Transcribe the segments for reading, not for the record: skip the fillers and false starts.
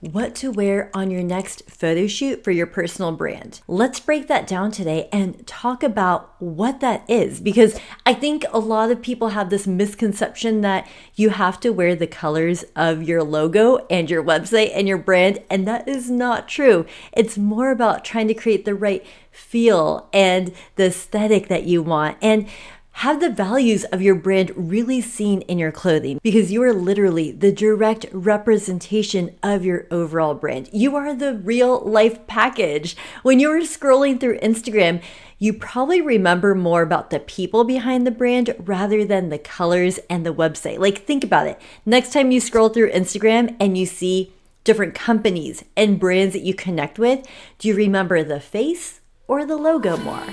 What to wear on your next photo shoot for your personal brand. Let's break that down today and talk about what that is, because I think a lot of people have this misconception that you have to wear the colors of your logo and your website and your brand, and that is not true. It's more about trying to create the right feel and the aesthetic that you want, and have the values of your brand really seen in your clothing, because you are literally the direct representation of your overall brand. You are the real life package. When you were scrolling through Instagram, you probably remember more about the people behind the brand rather than the colors and the website. Like, think about it. Next time you scroll through Instagram and you see different companies and brands that you connect with, do you remember the face or the logo more?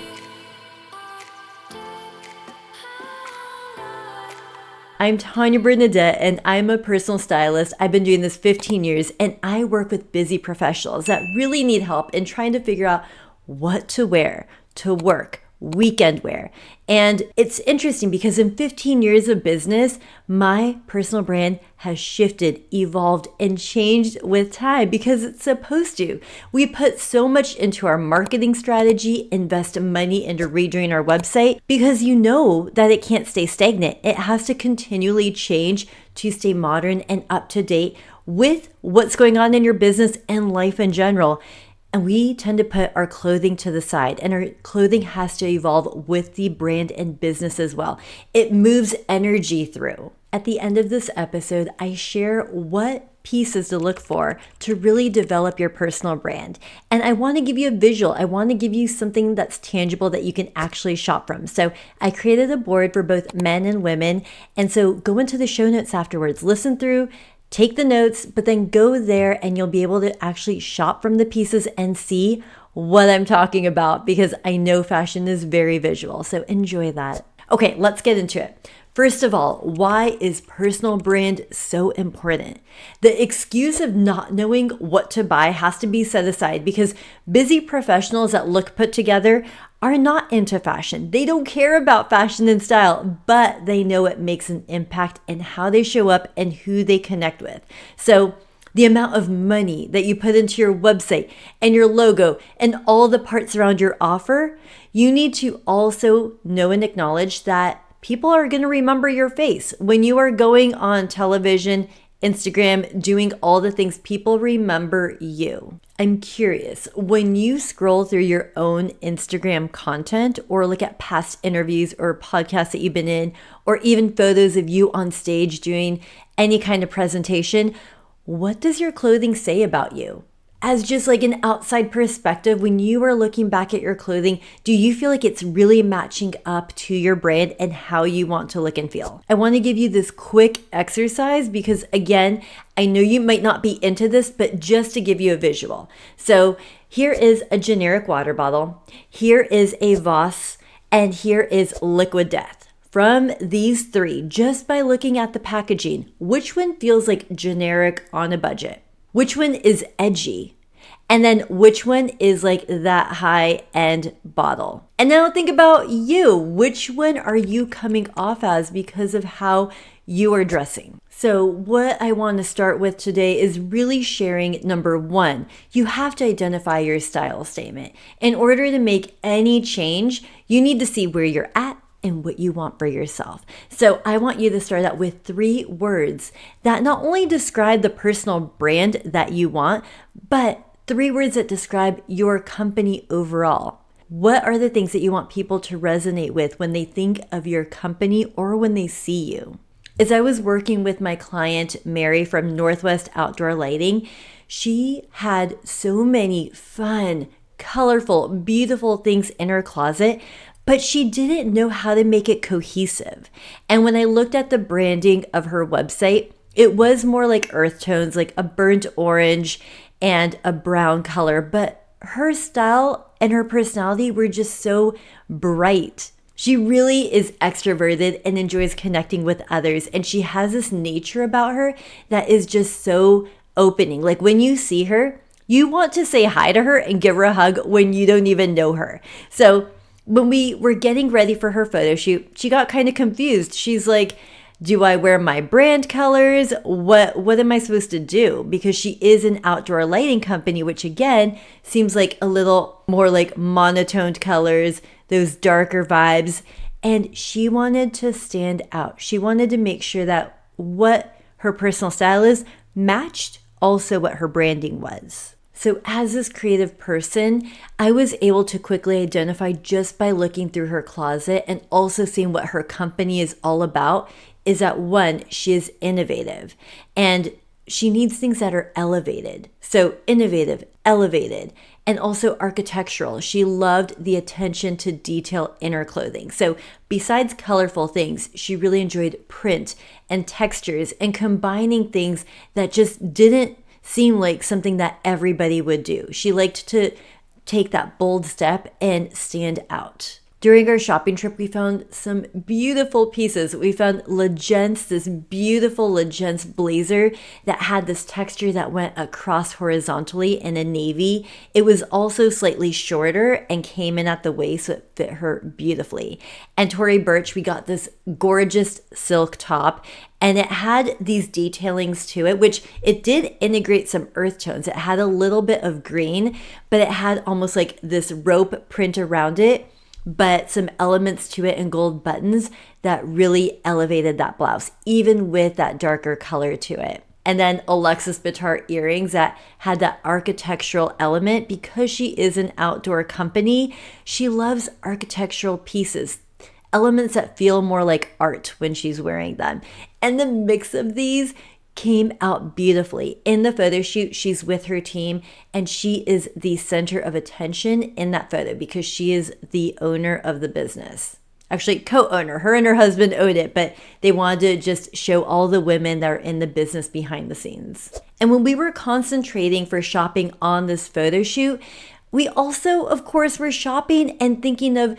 I'm Tannya Bernadette, and I'm a personal stylist. I've been doing this 15 years, and I work with busy professionals that really need help in trying to figure out what to wear to work, weekend wear. And it's interesting because in 15 years of business, my personal brand has shifted, evolved, and changed with time because it's supposed to. We put so much into our marketing strategy, invest money into redoing our website, because you know that it can't stay stagnant. It has to continually change to stay modern and up to date with what's going on in your business and life in general. And we tend to put our clothing to the side, and our clothing has to evolve with the brand and business as well. It moves energy through. At the end of this episode, I share what pieces to look for to really develop your personal brand. And I want to give you a visual. I want to give you something that's tangible that you can actually shop from. So I created a board for both men and women. And so go into the show notes afterwards, listen through, take the notes, but then go there and you'll be able to actually shop from the pieces and see what I'm talking about, because I know fashion is very visual. So enjoy that. Okay, let's get into it. First of all, why is personal brand so important? The excuse of not knowing what to buy has to be set aside, because busy professionals that look put together are not into fashion. They don't care about fashion and style, but they know it makes an impact in how they show up and who they connect with. So the amount of money that you put into your website and your logo and all the parts around your offer, you need to also know and acknowledge that people are going to remember your face. When you are going on television, Instagram, doing all the things, people remember you. I'm curious, when you scroll through your own Instagram content or look at past interviews or podcasts that you've been in, or even photos of you on stage doing any kind of presentation, what does your clothing say about you? As just like an outside perspective, when you are looking back at your clothing, do you feel like it's really matching up to your brand and how you want to look and feel? I want to give you this quick exercise because, again, I know you might not be into this, but just to give you a visual. So here is a generic water bottle. Here is a Voss, and here is Liquid Death. From these three, just by looking at the packaging, which one feels like generic on a budget? Which one is edgy? And then which one is like that high-end bottle? And now think about you. Which one are you coming off as because of how you are dressing? So what I want to start with today is really sharing number one. You have to identify your style statement. In order to make any change, you need to see where you're at and what you want for yourself. So I want you to start out with 3 words that not only describe the personal brand that you want, but 3 words that describe your company overall. What are the things that you want people to resonate with when they think of your company or when they see you? As I was working with my client, Mary from Northwest Outdoor Lighting, she had so many fun, colorful, beautiful things in her closet, but she didn't know how to make it cohesive. And when I looked at the branding of her website, it was more like earth tones, like a burnt orange and a brown color, but her style and her personality were just so bright. She really is extroverted and enjoys connecting with others. And she has this nature about her that is just so opening. Like when you see her, you want to say hi to her and give her a hug when you don't even know her. So when we were getting ready for her photo shoot, she got kind of confused. She's like, Do I wear my brand colors? What am I supposed to do? Because she is an outdoor lighting company, which again seems like a little more like monotoned colors, those darker vibes. And she wanted to stand out. She wanted to make sure that what her personal style is matched also what her branding was. So as this creative person, I was able to quickly identify just by looking through her closet and also seeing what her company is all about is that one, she is innovative and she needs things that are elevated. So innovative, elevated, and also architectural. She loved the attention to detail in her clothing. So besides colorful things, she really enjoyed print and textures and combining things that just didn't seem like something that everybody would do. She liked to take that bold step and stand out. During our shopping trip, we found some beautiful pieces. We found Legence, this beautiful Legence blazer that had this texture that went across horizontally in a navy. It was also slightly shorter and came in at the waist, so it fit her beautifully. And Tory Burch, we got this gorgeous silk top, and it had these detailings to it, which it did integrate some earth tones. It had a little bit of green, but it had almost like this rope print around it, but some elements to it and gold buttons that really elevated that blouse, even with that darker color to it. And then Alexis Bitar earrings that had that architectural element. Because she is an outdoor company, she loves architectural pieces, elements that feel more like art when she's wearing them. And the mix of these came out beautifully. In the photo shoot, she's with her team and she is the center of attention in that photo because she is the owner of the business. Actually, co-owner. Her and her husband owned it, but they wanted to just show all the women that are in the business behind the scenes. And when we were concentrating for shopping on this photo shoot, we also, of course, were shopping and thinking of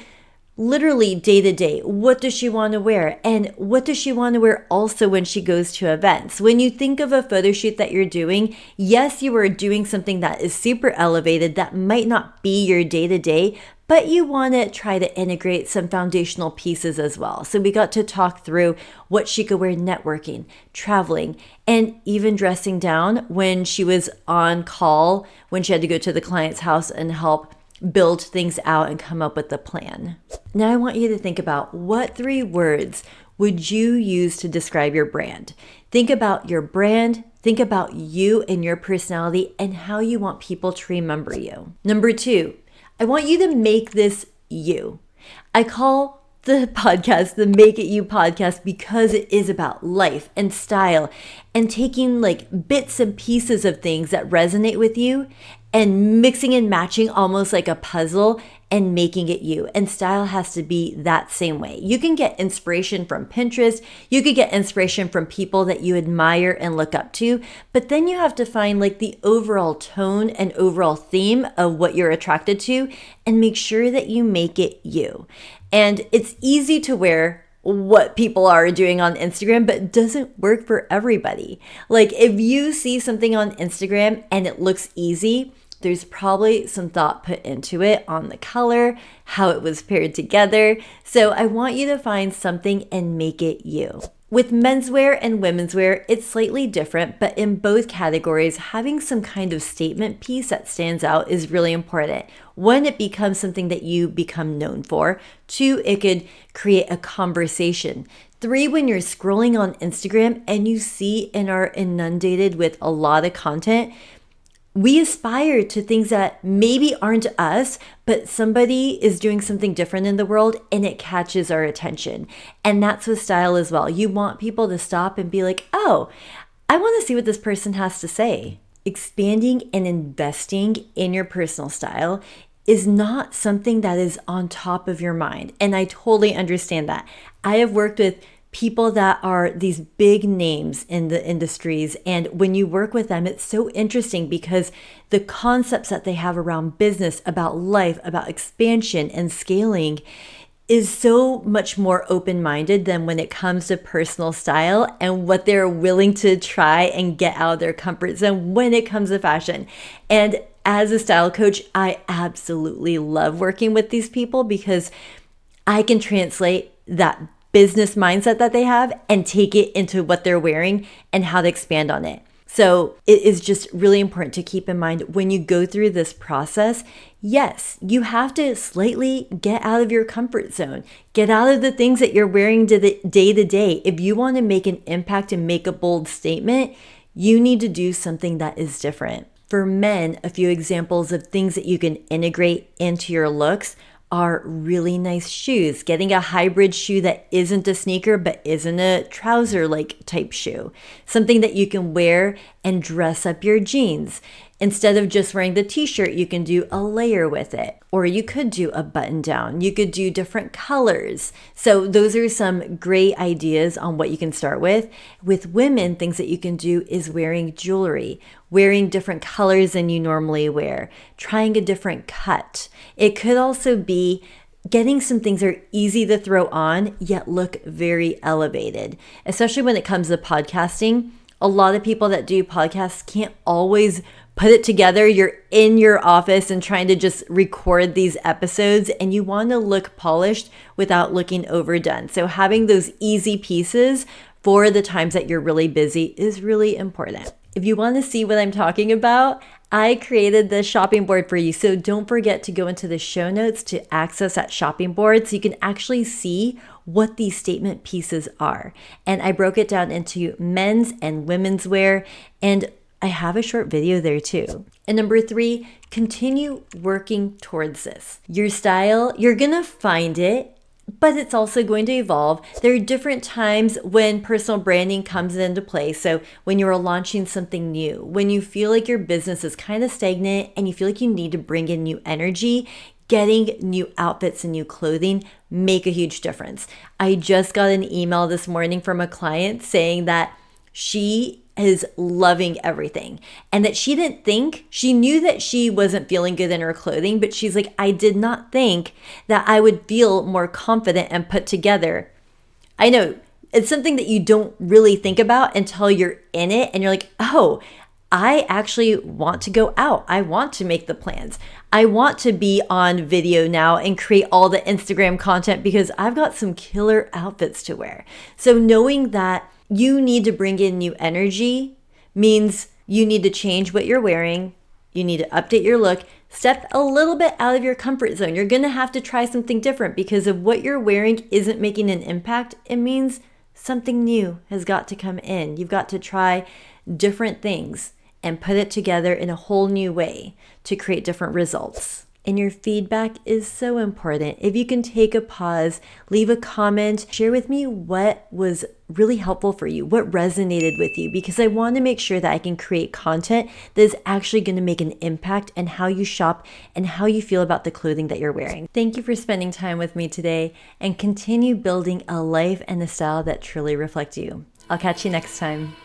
literally day to day, what does she want to wear? And what does she want to wear also when she goes to events? When you think of a photo shoot that you're doing, yes, you are doing something that is super elevated that might not be your day to day, but you want to try to integrate some foundational pieces as well. So we got to talk through what she could wear networking, traveling, and even dressing down when she was on call, when she had to go to the client's house and help build things out and come up with a plan. Now I want you to think about what 3 words would you use to describe your brand? Think about your brand, think about you and your personality and how you want people to remember you. Number 2, I want you to make this you. I call the podcast the Make It You podcast because it is about life and style and taking like bits and pieces of things that resonate with you and mixing and matching almost like a puzzle and making it you. And style has to be that same way. You can get inspiration from Pinterest. You could get inspiration from people that you admire and look up to, but then you have to find like the overall tone and overall theme of what you're attracted to and make sure that you make it you. And it's easy to wear what people are doing on Instagram, but it doesn't work for everybody. Like if you see something on Instagram and it looks easy, there's probably some thought put into it on the color, how it was paired together. So I want you to find something and make it you. With menswear and women's wear, it's slightly different, but in both categories, having some kind of statement piece that stands out is really important. 1, it becomes something that you become known for. 2, it could create a conversation. 3, when you're scrolling on Instagram and you see and are inundated with a lot of content, we aspire to things that maybe aren't us, but somebody is doing something different in the world and it catches our attention. And that's with style as well. You want people to stop and be like, oh, I want to see what this person has to say. Expanding and investing in your personal style is not something that is on top of your mind. And I totally understand that. I have worked with people that are these big names in the industries. And when you work with them, it's so interesting because the concepts that they have around business, about life, about expansion and scaling is so much more open-minded than when it comes to personal style and what they're willing to try and get out of their comfort zone when it comes to fashion. And as a style coach, I absolutely love working with these people because I can translate that business mindset that they have and take it into what they're wearing and how to expand on it. So it is just really important to keep in mind when you go through this process, yes, you have to slightly get out of your comfort zone, get out of the things that you're wearing day to day. If you want to make an impact and make a bold statement, you need to do something that is different. For men, a few examples of things that you can integrate into your looks are really nice shoes. Getting a hybrid shoe that isn't a sneaker but isn't a trouser-like type shoe. Something that you can wear and dress up your jeans. Instead of just wearing the t-shirt, you can do a layer with it. Or you could do a button down. You could do different colors. So those are some great ideas on what you can start with. With women, things that you can do is wearing jewelry, wearing different colors than you normally wear, trying a different cut. It could also be getting some things that are easy to throw on, yet look very elevated, especially when it comes to podcasting. A lot of people that do podcasts can't always put it together. You're in your office and trying to just record these episodes, and you want to look polished without looking overdone. So having those easy pieces for the times that you're really busy is really important. If you want to see what I'm talking about, I created the shopping board for you. So don't forget to go into the show notes to access that shopping board so you can actually see what these statement pieces are. And I broke it down into men's and women's wear, and I have a short video there too. And number 3, continue working towards this. Your style, you're gonna find it, but it's also going to evolve. There are different times when personal branding comes into play. So when you're launching something new, when you feel like your business is kind of stagnant and you feel like you need to bring in new energy, getting new outfits and new clothing make a huge difference. I just got an email this morning from a client saying that she is loving everything and that she knew that she wasn't feeling good in her clothing, but she's like, I did not think that I would feel more confident and put together. I know it's something that you don't really think about until you're in it and you're like, oh, I actually want to go out. I want to make the plans. I want to be on video now and create all the Instagram content because I've got some killer outfits to wear. So knowing that you need to bring in new energy means you need to change what you're wearing. You need to update your look, step a little bit out of your comfort zone. You're going to have to try something different because if what you're wearing isn't making an impact, it means something new has got to come in. You've got to try different things and put it together in a whole new way to create different results. And your feedback is so important. If you can take a pause, leave a comment, share with me what was really helpful for you, what resonated with you, because I want to make sure that I can create content that is actually going to make an impact in how you shop and how you feel about the clothing that you're wearing. Thank you for spending time with me today, and continue building a life and a style that truly reflect you. I'll catch you next time.